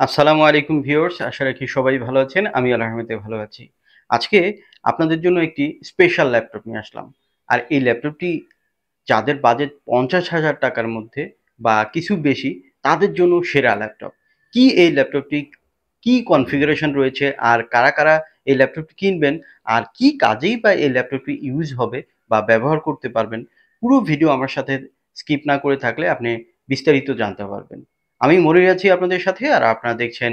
আসসালামু আলাইকুম ভিউয়ার্স, আশা রাখি সবাই ভালো আছেন। আমি আল্লাহর রহমতে ভালো আছি। আজকে আপনাদের জন্য একটি স্পেশাল ল্যাপটপ নিয়ে আসলাম। আর এই ল্যাপটপটি যাদের বাজেট ৫০,০০০ টাকার মধ্যে বা কিছু বেশি, তাদের জন্য সেরা ল্যাপটপ। কি এই ল্যাপটপটি, কি কনফিগারেশন রয়েছে, আর কারা কারা এই ল্যাপটপটি কিনবেন, আর কি কাজেই বা এই ল্যাপটপটি ইউজ হবে বা ব্যবহার করতে পারবেন, পুরো ভিডিও আমার সাথে স্কিপ না করে থাকলে আপনি বিস্তারিত জানতে পারবেন। আমি মনির আছি আপনাদের সাথে, আর আপনারা দেখছেন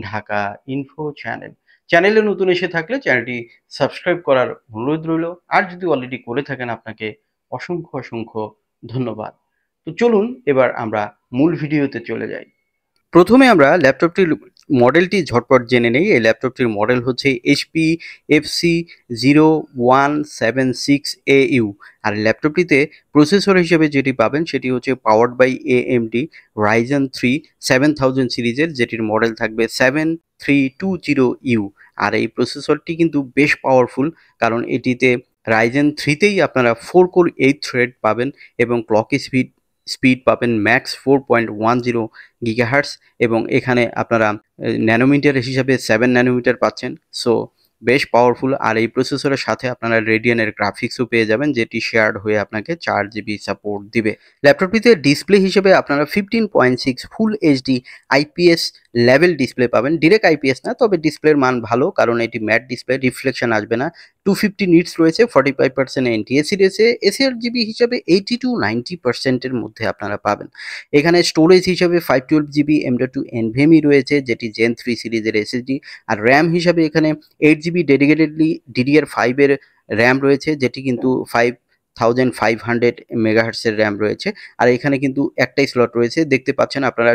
ঢাকা ইনফো চ্যানেল। চ্যানেলে নতুন এসে থাকলে চ্যানেলটি সাবস্ক্রাইব করার অনুরোধ রইল। আর যদি অলরেডি করে থাকেন, আপনাকে অসংখ্য অসংখ্য ধন্যবাদ। তো চলুন এবার আমরা মূল ভিডিওতে চলে যাই। প্রথমে আমরা ল্যাপটপটির মডেলটি ঝটপট জেনে নেই। এই ল্যাপটপটির মডেল হচ্ছে HP FC0176AU। আর ল্যাপটপটিতে প্রসেসর হিসেবে যেটি পাবেন সেটি হচ্ছে পাওয়ার্ড বাই AMD Ryzen 3 7000 সিরিজের, যেটির মডেল থাকবে 7320U। আর এই প্রসেসরটি কিন্তু বেশ পাওয়ারফুল, কারণ এটিতে Ryzen 3তেই আপনারা 4 কোর 8 থ্রেড পাবেন এবং ক্লক স্পিড পাবেন ম্যাক্স 4.10 গিগাহার্টজ, এবং এখানে আপনারা ন্যানোমিটার হিসাবে 7 ন্যানোমিটার পাচ্ছেন। সো বেশ পাওয়ারফুল। আর এই প্রসেসরের সাথে আপনারা রেডিয়ানের গ্রাফিক্সও পেয়ে যাবেন, যেটি শেয়ার্ড হয়ে আপনাকে 4 GB সাপোর্ট দিবে। ল্যাপটপটিতে ডিসপ্লে হিসেবে আপনারা 15.6 full HD IPS level display পাবেন। ডিরেক্ট আইপিএস না, তবে ডিসপ্লের মান ভালো, কারণ এটি ম্যাট ডিসপ্লে, রিফ্লেকশন আসবে না। 250 নিটস রয়েছে, 45% এনটিএসি রয়েছে। এসিআর জিবি হিসাবে 80 to 90% মধ্যে আপনারা পাবেন। এখানে স্টোরেজ হিসাবে 512 GB M.2 NVMe রয়েছে, যেটি জেন 3 সিরিজের এসএসডি। আর র্যাম হিসাবে এখানে 8 GB ডেডিকেটেডলি DDR5 এর র্যাম রয়েছে, যেটি কিন্তু 5500 মেগাহার্টসের র্যাম রয়েছে। আর এখানে কিন্তু একটাই স্লট রয়েছে, দেখতে পাচ্ছেন আপনারা।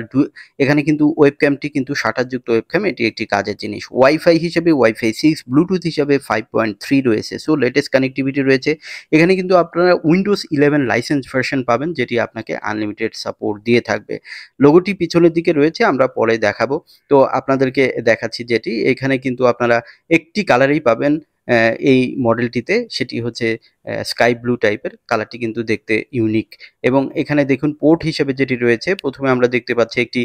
এখানে কিন্তু ওয়েবক্যামটি কিন্তু শাটারযুক্ত ওয়েবক্যাম, এটি একটি কাজের জিনিস। ওয়াইফাই হিসেবে ওয়াইফাই 6, ব্লুটুথ হিসাবে 5.3 রয়েছে। সো লেটেস্ট কানেক্টিভিটি রয়েছে। এখানে কিন্তু আপনারা উইন্ডোজ 11 লাইসেন্স ভার্সন পাবেন, যেটি আপনাকে আনলিমিটেড সাপোর্ট দিয়ে থাকবে। লোগোটি পিছনের দিকে রয়েছে, আমরা পরে দেখাবো। তো আপনাদেরকে দেখাচ্ছি যেটি, এখানে কিন্তু আপনারা একটি কালারেই পাবেন এই মডেলটিতে, সেটি হচ্ছে স্কাই ব্লু টাইপের কালারটি, কিন্তু দেখতে ইউনিক। এবং এখানে দেখুন পোর্ট হিসেবে যেটি রয়েছে, প্রথমে আমরা দেখতে পাচ্ছি একটি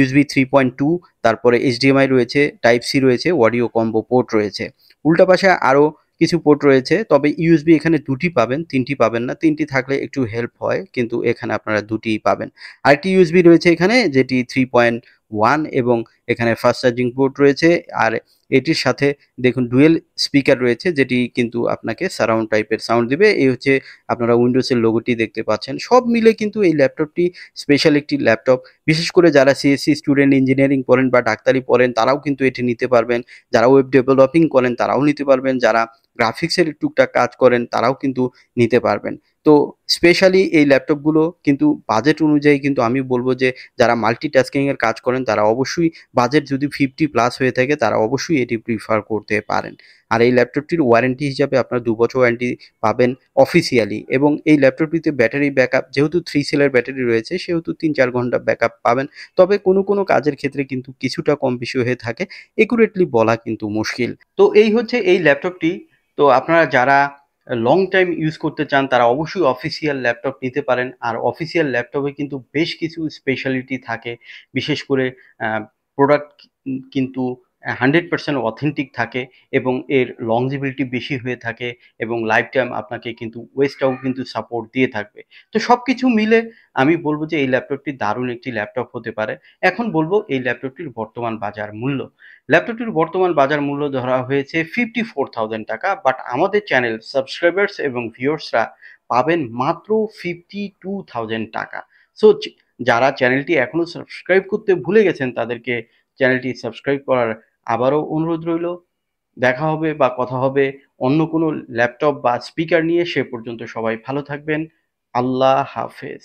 USB 3.2, তারপরে HDMI রয়েছে, টাইপ সি রয়েছে, অডিও কম্বো পোর্ট রয়েছে। উল্টা পাশে আরও কিছু পোর্ট রয়েছে, তবে ইউএসবি এখানে দুটি পাবেন, তিনটি পাবেন না। তিনটি থাকলে একটু হেল্প হয়, কিন্তু এখানে আপনারা দুটিই পাবেন। আরেকটি ইউএসবি রয়েছে এখানে, যেটি 3.1, এবং এখানে ফাস্ট চার্জিং পোর্ট রয়েছে। আর এটির সাথে দেখুন ডুয়েল স্পিকার রয়েছে, যেটি কিন্তু আপনাকে সারাউন্ড টাইপের সাউন্ড দিবে। এই হচ্ছে আপনারা উইন্ডোজের লোগোটি দেখতে পাচ্ছেন। সব মিলে কিন্তু এই ল্যাপটপটি স্পেশাল একটি ল্যাপটপ। বিশেষ করে যারা সিএসসি স্টুডেন্ট, ইঞ্জিনিয়ারিং পড়েন বা ডাক্তারি পড়েন, তারাও কিন্তু এটি নিতে পারবেন। যারা ওয়েব ডেভেলপিং করেন তারাও নিতে পারবেন। যারা গ্রাফিক্সের টুকটাক কাজ করেন তারাও কিন্তু নিতে পারবেন। তো স্পেশালি এই ল্যাপটপগুলো কিন্তু বাজেট অনুযায়ী, কিন্তু আমি বলব যে যারা মাল্টিটাস্কিংয়ের কাজ করেন তারা অবশ্যই, বাজেট যদি 50+ হয়ে থাকে, তারা অবশ্যই এটি প্রিফার করতে পারেন। আর এই ল্যাপটপটির ওয়ারেন্টি হিসাবে আপনারা 2 বছর ওয়ারেন্টি পাবেন অফিসিয়ালি। এবং এই ল্যাপটপটিতে ব্যাটারি ব্যাকআপ, যেহেতু 3 সেলের ব্যাটারি রয়েছে, সেহেতু 3-4 ঘন্টা ব্যাকআপ পাবেন। তবে কোনো কোনো কাজের ক্ষেত্রে কিন্তু কিছুটা কম বেশি হয়ে থাকে, একুরেটলি বলা কিন্তু মুশকিল। তো এই হচ্ছে এই ল্যাপটপটি। তো আপনারা যারা লং টাইম ইউজ করতে চান, তারা অবশ্যই অফিসিয়াল ল্যাপটপ নিতে পারেন। আর অফিসিয়াল ল্যাপটপে কিন্তু বেশ কিছু স্পেশালিটি থাকে। বিশেষ করে প্রোডাক্ট কিন্তু 100% অথেন্টিক থাকে, এবং এর লংজিবিলিটি বেশি হয়ে থাকে, এবং লাইফ টাইম আপনাকে কিন্তু ওয়েস্টটাও কিন্তু সাপোর্ট দিয়ে থাকবে। তো সব কিছু মিলে আমি বলবো যে এই ল্যাপটপটি দারুণ একটি ল্যাপটপ হতে পারে। এখন বলবো এই ল্যাপটপটির বর্তমান বাজার মূল্য। ল্যাপটপটির বর্তমান বাজার মূল্য ধরা হয়েছে 54,000 টাকা, বাট আমাদের চ্যানেল সাবস্ক্রাইবার্স এবং ভিউয়ার্সরা পাবেন মাত্র 52,000 টাকা। সো যারা চ্যানেলটি এখনো সাবস্ক্রাইব করতে ভুলে গেছেন, তাদেরকে চ্যানেলটি সাবস্ক্রাইব করার আবারও অনুরোধ রইল। দেখা হবে বা কথা হবে অন্য কোনো ল্যাপটপ বা স্পিকার নিয়ে। সে পর্যন্ত সবাই ভালো থাকবেন। আল্লাহ হাফেজ।